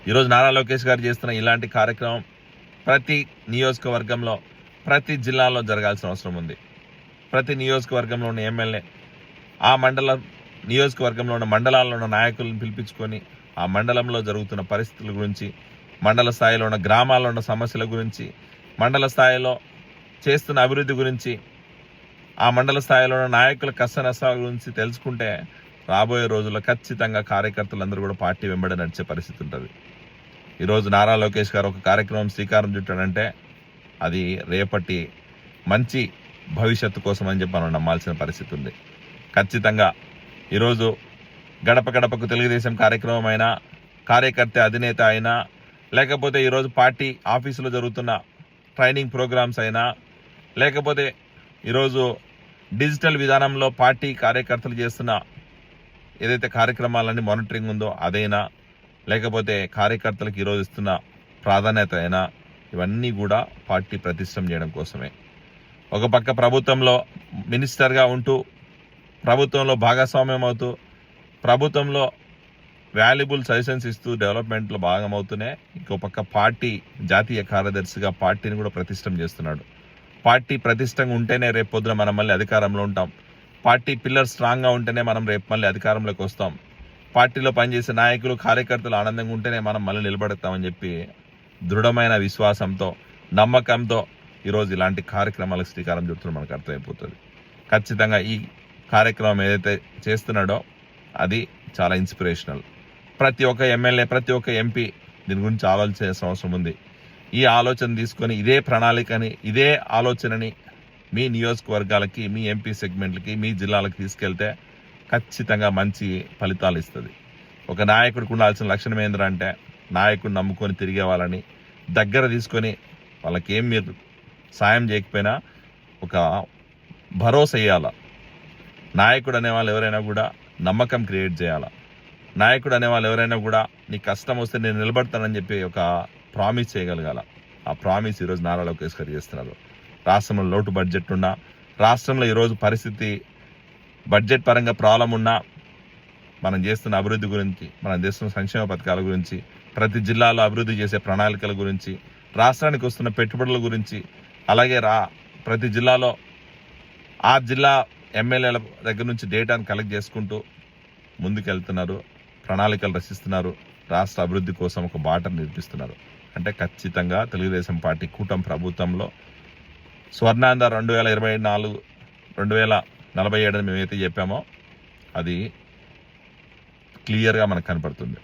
ఈరోజు నారా లోకేష్ గారు చేస్తున్న ఇలాంటి కార్యక్రమం ప్రతి నియోజకవర్గంలో ప్రతి జిల్లాలో జరగాల్సిన అవసరం ఉంది. ప్రతి నియోజకవర్గంలో ఉన్న ఎమ్మెల్యే ఆ నియోజకవర్గంలో ఉన్న మండలాల్లో ఉన్న నాయకులను పిలిపించుకొని ఆ మండలంలో జరుగుతున్న పరిస్థితుల గురించి, మండల స్థాయిలో ఉన్న గ్రామాల్లో ఉన్న సమస్యల గురించి, మండల స్థాయిలో చేస్తున్న అభివృద్ధి గురించి, ఆ మండల స్థాయిలో ఉన్న నాయకుల కష్ట నష్టాల గురించి తెలుసుకుంటే రాబోయే రోజుల్లో ఖచ్చితంగా కార్యకర్తలందరూ కూడా పార్టీ వెంబడి నడిచే పరిస్థితి ఉంటుంది. ఈరోజు నారా లోకేష్ గారు ఒక కార్యక్రమం శ్రీకారం చుట్టాడంటే అది రేపటి మంచి భవిష్యత్తు కోసం అని చెప్పి మనం నమ్మాల్సిన పరిస్థితి ఉంది. ఖచ్చితంగా ఈరోజు గడప గడపకు తెలుగుదేశం కార్యక్రమం అయినా, కార్యకర్త అధినేత అయినా, లేకపోతే ఈరోజు పార్టీ ఆఫీసులో జరుగుతున్న ట్రైనింగ్ ప్రోగ్రామ్స్ అయినా, లేకపోతే ఈరోజు డిజిటల్ విధానంలో పార్టీ కార్యకర్తలు చేస్తున్న ఏదైతే కార్యక్రమాలన్నీ మానిటరింగ్ ఉందో అదైనా, లేకపోతే కార్యకర్తలకు ఈరోజు ఇస్తున్న ప్రాధాన్యత అయినా, ఇవన్నీ కూడా పార్టీ ప్రతిష్టం చేయడం కోసమే. ఒక పక్క ప్రభుత్వంలో మినిస్టర్గా ఉంటూ, ప్రభుత్వంలో భాగస్వామ్యం అవుతూ, ప్రభుత్వంలో వాల్యుబుల్ సజెషన్స్ ఇస్తూ డెవలప్మెంట్లో భాగమవుతూనే ఇంకో పక్క పార్టీ జాతీయ కార్యదర్శిగా పార్టీని కూడా ప్రతిష్టం చేస్తున్నాడు. పార్టీ ప్రతిష్టంగా ఉంటేనే రేపు పొద్దున మనం మళ్ళీ అధికారంలో ఉంటాం. పార్టీ పిల్లర్ స్ట్రాంగ్గా ఉంటేనే మనం రేపు మళ్ళీ అధికారంలోకి వస్తాం. పార్టీలో పనిచేసే నాయకులు, కార్యకర్తలు ఆనందంగా ఉంటేనే మనం మళ్ళీ నిలబడతామని చెప్పి దృఢమైన విశ్వాసంతో, నమ్మకంతో ఈరోజు ఇలాంటి కార్యక్రమాలకు శ్రీకారం చుడుతున్న మనకు అర్థమైపోతుంది. ఖచ్చితంగా ఈ కార్యక్రమం ఏదైతే చేస్తున్నాడో అది చాలా ఇన్స్పిరేషనల్. ప్రతి ఒక్క ఎమ్మెల్యే, ప్రతి ఒక్క ఎంపీ దీని గురించి ఆలోచించాల్సిన అవసరం ఉంది. ఈ ఆలోచన తీసుకొని ఇదే ప్రణాళికని, ఇదే ఆలోచనని మీ నియోజకవర్గాలకి, మీ ఎంపీ సెగ్మెంట్లకి, మీ జిల్లాలకు తీసుకెళ్తే ఖచ్చితంగా మంచి ఫలితాలు ఇస్తుంది. ఒక నాయకుడికి ఉండాల్సిన లక్షణం ఏంటంటే నాయకుడిని నమ్ముకొని తిరిగే వాళ్ళని దగ్గర తీసుకొని వాళ్ళకి ఏం మీరు సాయం చేయకపోయినా ఒక భరోసా ఇవ్వాల. నాయకుడు అనేవాళ్ళు ఎవరైనా కూడా నమ్మకం క్రియేట్ చేయాల. నాయకుడు అనేవాళ్ళు ఎవరైనా కూడా నీ కష్టం వస్తే నేను నిలబడతానని చెప్పి ఒక ప్రామిస్ చేయగలగాల. ఆ ప్రామిస్ ఈరోజు నారా లోకేష్ గారు చేస్తున్నారు. రాష్ట్రంలో లోటు బడ్జెట్ ఉన్నా, రాష్ట్రంలో ఈరోజు పరిస్థితి బడ్జెట్ పరంగా ప్రాబ్లం ఉన్నా, మనం చేస్తున్న అభివృద్ధి గురించి, మనం చేస్తున్న సంక్షేమ పథకాల గురించి, ప్రతి జిల్లాలో అభివృద్ధి చేసే ప్రణాళికల గురించి, రాష్ట్రానికి వస్తున్న పెట్టుబడుల గురించి, అలాగే ప్రతి జిల్లాలో ఆ జిల్లా ఎమ్మెల్యేల దగ్గర నుంచి డేటాను కలెక్ట్ చేసుకుంటూ ముందుకెళ్తున్నారు, ప్రణాళికలు రచిస్తున్నారు, రాష్ట్ర అభివృద్ధి కోసం ఒక బాటను నిర్మిస్తున్నారు. అంటే ఖచ్చితంగా తెలుగుదేశం పార్టీ కూటమి ప్రభుత్వంలో స్వర్ణాంధ్ర 2024, 2047 మేమైతే చెప్పామో అది క్లియర్గా మనకు కనపడుతుంది.